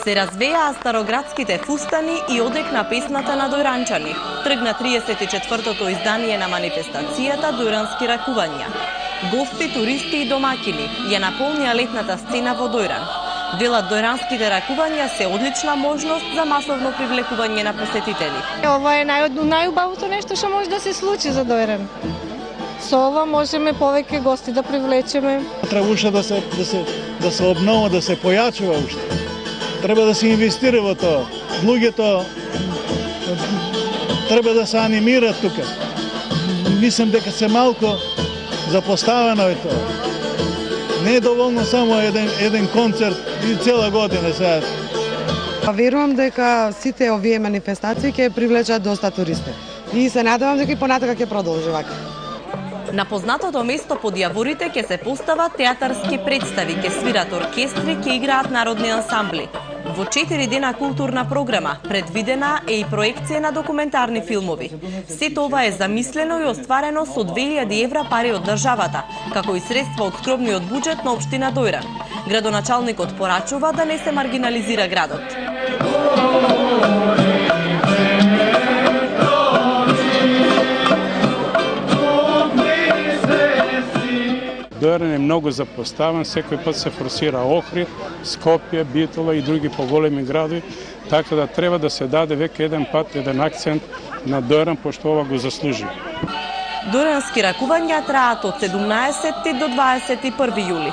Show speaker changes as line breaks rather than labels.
Се развеаа староградските фустани и одекна песната на дојранчани. Тргна 34-тото издание на манифестацијата Дојрански ракувања. Гости, туристи и домакини ја наполнија летната сцена во Дојран. Велат дојранските ракувања се одлична можност за масовно привлекување на посетители.
Ова е најубавото нешто што може да се случи за Дојран. Со ова можеме повеќе гости да привлечеме.
Треба уште да се обнова, да се појачува уште. Треба да се инвестира во тоа. Луѓето треба да се анимираат тука. Мислам дека се малку запоставено е тоа. Не е доволно само еден концерт и цела година сега.
Верувам дека сите овие манифестации ќе привлечат доста туристи. И се надевам дека и понатака ќе продолжи вака.
На познатото место под јаворите ќе се постават театарски представи, ќе свират оркестри, ќе играат народни ансамбли. Во 4 дена културна програма предвидена е и проекција на документарни филмови. Сето ова е замислено и остварено со 2000 евра пари од државата, како и средства од скромниот буџет на општина Дојран. Градоначалникот порачува да не се маргинализира градот.
Дојран е многу запоставен, секој пат се форсира Охрид, Скопје, Битола и други поголеми градови, така да треба да се даде веќе еден пат еден акцент на Дојран, пошто ова го заслужи.
Дојрански ракувања траат од 17 до 21 јули.